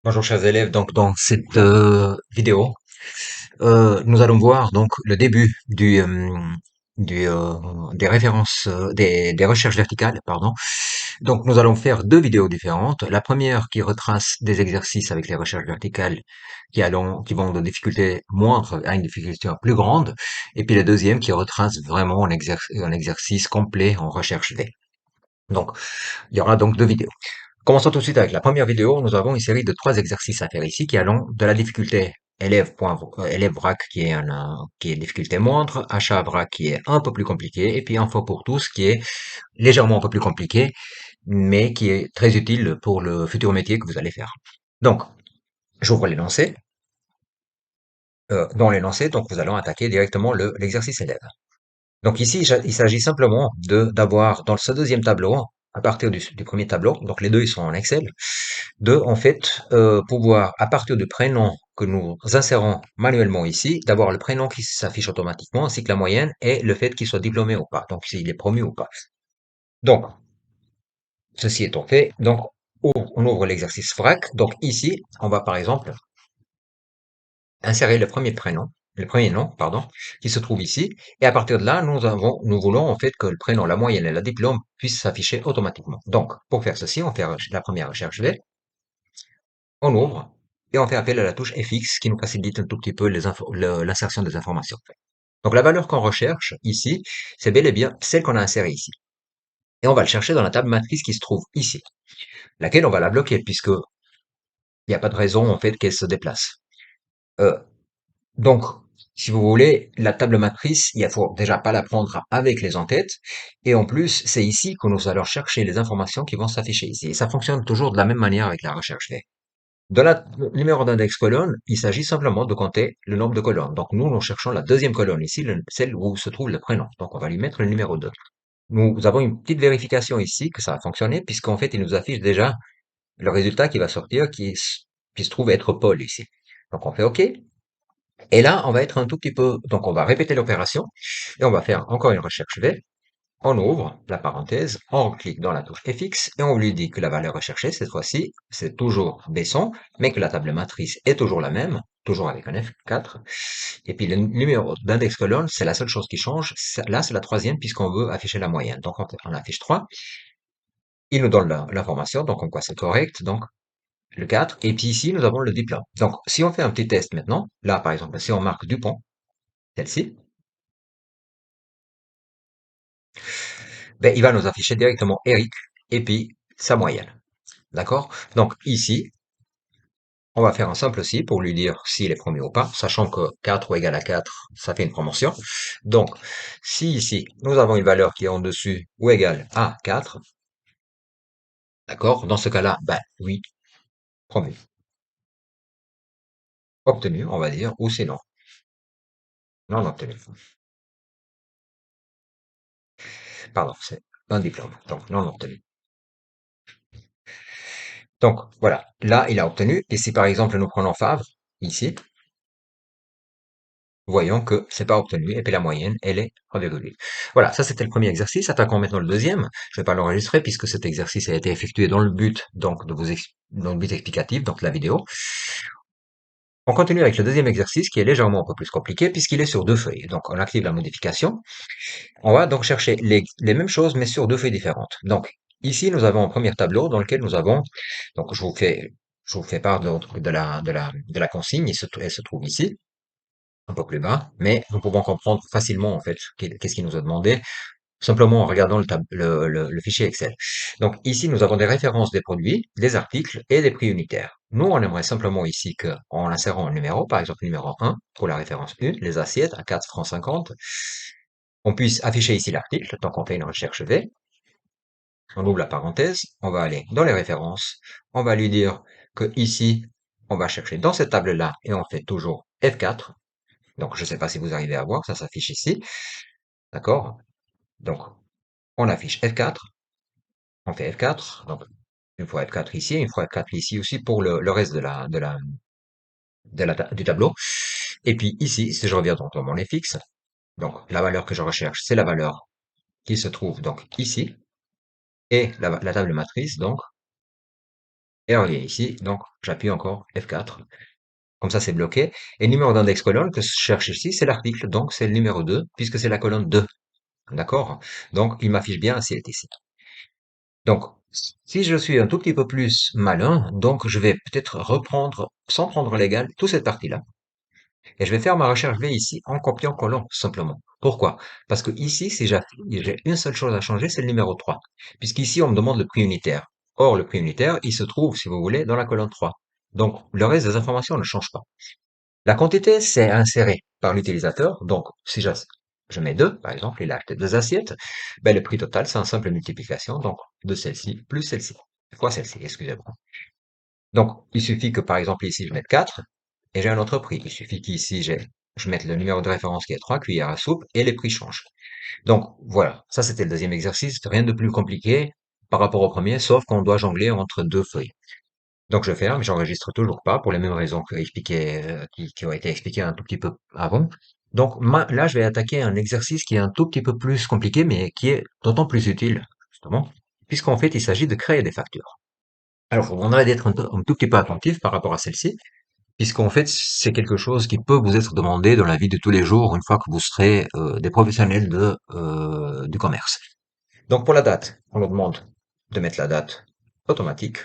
Bonjour chers élèves, donc dans cette vidéo, nous allons voir donc le début des références, des recherches verticales, pardon. Donc nous allons faire deux vidéos différentes. La première qui retrace des exercices avec les recherches verticales qui vont de difficulté moindre à une difficulté plus grande, et puis la deuxième qui retrace vraiment un exercice complet en recherche V. Donc il y aura donc deux vidéos. Commençons tout de suite avec la première vidéo. Nous avons une série de trois exercices à faire ici qui allons de la difficulté élève vrac qui est difficulté moindre, achat vrac qui est un peu plus compliqué, et puis info pour tous qui est légèrement un peu plus compliqué, mais qui est très utile pour le futur métier que vous allez faire. Donc, j'ouvre les lancers. Dans les lancers, donc nous allons attaquer directement l'exercice élève. Donc ici, il s'agit simplement d'avoir dans ce deuxième tableau, à partir du premier tableau, donc les deux ils sont en Excel, de en fait pouvoir à partir du prénom que nous insérons manuellement ici, d'avoir le prénom qui s'affiche automatiquement, ainsi que la moyenne et le fait qu'il soit diplômé ou pas, donc s'il est promu ou pas. Donc, ceci étant fait, donc on ouvre l'exercice FRAC. Donc ici, on va par exemple insérer le premier nom, pardon, qui se trouve ici, et à partir de là, nous voulons en fait que le prénom, la moyenne et la diplôme puissent s'afficher automatiquement. Donc, pour faire ceci, on fait la première recherche V, on ouvre, et on fait appel à la touche FX qui nous facilite un tout petit peu l'insertion des informations. Donc, la valeur qu'on recherche ici, c'est bel et bien celle qu'on a insérée ici. Et on va le chercher dans la table matrice qui se trouve ici, laquelle on va la bloquer puisque il n'y a pas de raison en fait qu'elle se déplace. Euh, Donc, si vous voulez, la table matrice, il faut déjà pas la prendre avec les en-têtes. Et en plus, c'est ici que nous allons chercher les informations qui vont s'afficher ici. Et ça fonctionne toujours de la même manière avec la recherche V. Dans le numéro d'index colonne, il s'agit simplement de compter le nombre de colonnes. Donc, nous cherchons la deuxième colonne ici, celle où se trouve le prénom. Donc, on va lui mettre le numéro 2. Nous avons une petite vérification ici que ça a fonctionné, puisqu'en fait, il nous affiche déjà le résultat qui va sortir, qui se trouve être Paul ici. Donc, on fait OK. Et là, on va être un tout petit peu, donc on va répéter l'opération et on va faire encore une recherche V. On ouvre la parenthèse, on clique dans la touche FX et on lui dit que la valeur recherchée, cette fois-ci, c'est toujours Besson, mais que la table matrice est toujours la même, toujours avec un F4. Et puis le numéro d'index colonne, c'est la seule chose qui change. Là, c'est la troisième puisqu'on veut afficher la moyenne. Donc on affiche 3. Il nous donne l'information, donc en quoi c'est correct. Donc le 4. Et puis ici, nous avons le diplôme. Donc si on fait un petit test maintenant, là par exemple, si on marque Dupont, celle-ci, ben, il va nous afficher directement Eric et puis sa moyenne. D'accord? Donc ici, on va faire un simple si pour lui dire s'il est premier ou pas, sachant que 4 ou égal à 4, ça fait une promotion. Donc, si ici, nous avons une valeur qui est en dessus ou égale à 4, d'accord? Dans ce cas-là, ben oui, promu. Obtenu, on va dire, ou sinon, non obtenu. Pardon, c'est un diplôme, donc non obtenu. Donc, voilà, là, il a obtenu, et si par exemple nous prenons Favre, ici, voyons que c'est pas obtenu, et puis la moyenne, elle est 1,8. Voilà, ça c'était le premier exercice. Attaquons maintenant le deuxième. Je vais pas l'enregistrer puisque cet exercice a été effectué dans le but, donc, dans le but explicatif, donc la vidéo. On continue avec le deuxième exercice qui est légèrement un peu plus compliqué puisqu'il est sur deux feuilles. Donc, on active la modification. On va donc chercher les mêmes choses mais sur deux feuilles différentes. Donc, ici, nous avons un premier tableau dans lequel nous avons, donc, je vous fais part de la consigne. Elle se trouve ici un peu plus bas, mais nous pouvons comprendre facilement en fait qu'est-ce qu'il nous a demandé simplement en regardant le fichier Excel. Donc ici, nous avons des références des produits, des articles et des prix unitaires. Nous, on aimerait simplement ici qu'en insérant un numéro, par exemple numéro 1 pour la référence 1, les assiettes à 4 francs 50, on puisse afficher ici l'article, donc on fait une recherche V, on ouvre la parenthèse, on va aller dans les références, on va lui dire que ici, on va chercher dans cette table-là et on fait toujours F4. Donc, je ne sais pas si vous arrivez à voir, ça s'affiche ici. D'accord? Donc, on affiche F4, on fait F4, donc une fois F4 ici, une fois F4 ici aussi pour le reste du tableau. Et puis ici, si je reviens dans mon FX, donc la valeur que je recherche, c'est la valeur qui se trouve donc ici, et la table matrice, donc, et on revient ici, donc j'appuie encore F4. Comme ça, c'est bloqué. Et le numéro d'index colonne que je cherche ici, c'est l'article, donc c'est le numéro 2, puisque c'est la colonne 2. D'accord? Donc, il m'affiche bien un silt ici. Donc, si je suis un tout petit peu plus malin, donc je vais peut-être reprendre, sans prendre l'égal, toute cette partie-là. Et je vais faire ma recherche V ici en copiant-collant, simplement. Pourquoi? Parce que ici, si j'ai une seule chose à changer, c'est le numéro 3. Puisqu'ici, on me demande le prix unitaire. Or, le prix unitaire, il se trouve, si vous voulez, dans la colonne 3. Donc, le reste des informations ne change pas. La quantité, c'est inséré par l'utilisateur. Donc, si je mets 2, par exemple, il a acheté 2 assiettes, ben, le prix total, c'est une simple multiplication, donc, de celle-ci plus celle-ci, fois celle-ci, excusez-moi. Donc, il suffit que, par exemple, ici, je mette 4, et j'ai un autre prix. Il suffit qu'ici, je mette le numéro de référence qui est 3 cuillères à soupe, et les prix changent. Donc, voilà. Ça, c'était le deuxième exercice. Rien de plus compliqué par rapport au premier, sauf qu'on doit jongler entre deux feuilles. Donc je ferme, j'enregistre toujours pas pour les mêmes raisons qui ont été expliquées un tout petit peu avant. Donc là, je vais attaquer un exercice qui est un tout petit peu plus compliqué, mais qui est d'autant plus utile, justement, puisqu'en fait, il s'agit de créer des factures. Alors, je vous demanderai d'être un tout petit peu attentif par rapport à celle-ci, puisqu'en fait, c'est quelque chose qui peut vous être demandé dans la vie de tous les jours, une fois que vous serez des professionnels du commerce. Donc pour la date, on nous demande de mettre la date automatique.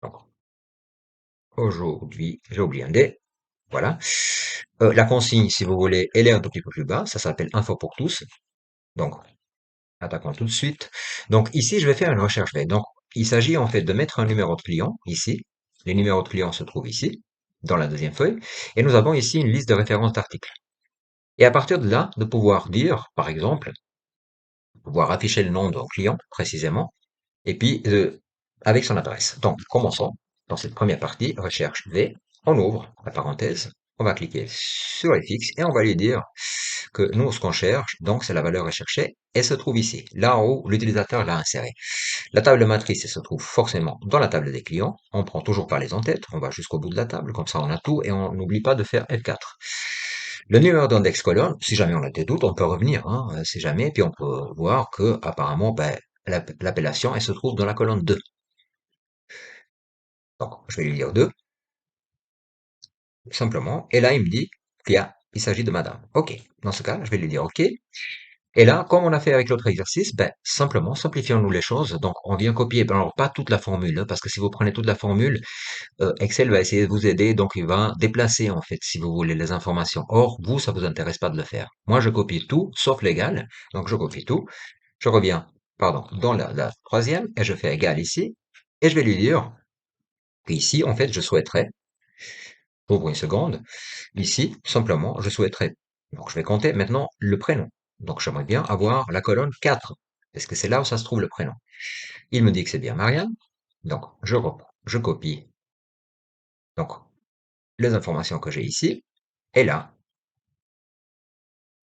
Donc, aujourd'hui, j'ai oublié un D. Voilà. La consigne, si vous voulez, elle est un tout petit peu plus bas. Ça s'appelle info pour tous. Donc, attaquons tout de suite. Donc, ici, je vais faire une recherche V. Donc, il s'agit en fait de mettre un numéro de client ici. Les numéros de clients se trouvent ici, dans la deuxième feuille. Et nous avons ici une liste de références d'articles. Et à partir de là, de pouvoir dire, par exemple, pouvoir afficher le nom de client précisément, et puis avec son adresse. Donc, commençons dans cette première partie, recherche V, on ouvre la parenthèse, on va cliquer sur FX et on va lui dire que nous, ce qu'on cherche, donc c'est la valeur recherchée, elle se trouve ici, là en haut, l'utilisateur l'a insérée. La table matrice, elle se trouve forcément dans la table des clients, on prend toujours pas les en-têtes, on va jusqu'au bout de la table, comme ça on a tout et on n'oublie pas de faire F4. Le numéro d'index colonne, si jamais on a des doutes, on peut revenir, hein, si jamais, puis on peut voir que apparemment, ben, l'appellation, elle se trouve dans la colonne 2. Donc, je vais lui dire 2, simplement, et là, il me dit il s'agit de madame. OK. Dans ce cas, je vais lui dire OK. Et là, comme on a fait avec l'autre exercice, ben, simplement, simplifions-nous les choses. Donc, on vient copier, ben, alors pas toute la formule, hein, parce que si vous prenez toute la formule, Excel va essayer de vous aider, donc il va déplacer, en fait, si vous voulez, les informations. Or, vous, ça vous intéresse pas de le faire. Moi, je copie tout, sauf l'égal. Donc, je copie tout. Je reviens, pardon, dans la troisième, et je fais égal ici. Et je vais lui dire qu'ici, en fait, je souhaiterais, j'ouvre une seconde, ici, simplement, je souhaiterais, donc je vais compter maintenant le prénom. Donc, j'aimerais bien avoir la colonne 4, parce que c'est là où ça se trouve le prénom. Il me dit que c'est bien Marianne. Donc, je reprends, je copie, donc, les informations que j'ai ici. Et là,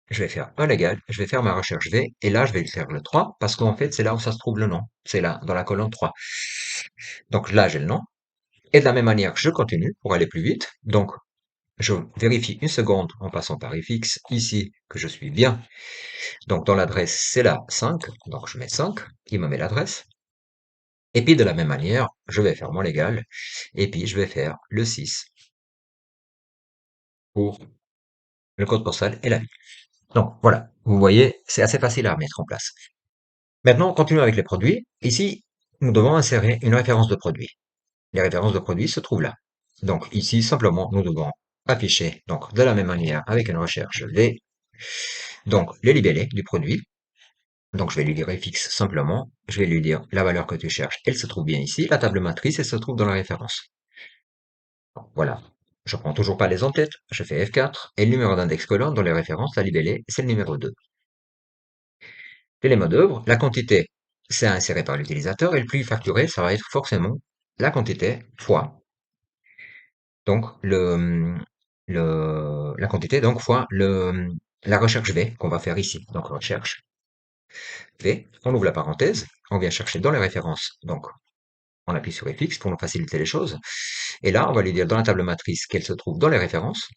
je vais faire un égal, je vais faire ma recherche V, et là, je vais faire le 3, parce qu'en fait, c'est là où ça se trouve le nom. C'est là, dans la colonne 3. Donc là, j'ai le nom. Et de la même manière, je continue pour aller plus vite. Donc, je vérifie une seconde en passant par FX ici que je suis bien. Donc, dans l'adresse, c'est là 5. Donc, je mets 5. Il me met l'adresse. Et puis, de la même manière, je vais faire mon légal. Et puis, je vais faire le 6 pour le code postal et la ville. Donc, voilà. Vous voyez, c'est assez facile à mettre en place. Maintenant, on continue avec les produits. Ici, nous devons insérer une référence de produit. Les références de produits se trouvent là. Donc ici, simplement, nous devons afficher, donc de la même manière, avec une recherche V, donc les libellés du produit. Donc je vais lui dire FX simplement, je vais lui dire la valeur que tu cherches, elle se trouve bien ici, la table matrice, elle se trouve dans la référence. Donc, voilà. Je prends toujours pas les en-têtes, je fais F4, et le numéro d'index colonne dans les références, la libellée, c'est le numéro 2. L'élément d'œuvre, la quantité, c'est inséré par l'utilisateur, et le prix facturé, ça va être forcément la quantité fois donc la quantité donc fois la recherche V qu'on va faire ici. Donc recherche V, on ouvre la parenthèse, on vient chercher dans les références, donc on appuie sur FX pour nous faciliter les choses. Et là, on va lui dire dans la table matrice qu'elle se trouve dans les références,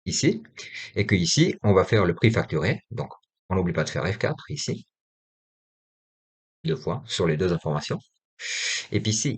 ici, et que ici, on va faire le prix facturé. Donc, on n'oublie pas de faire F4 ici, deux fois, sur les deux informations. Et puis si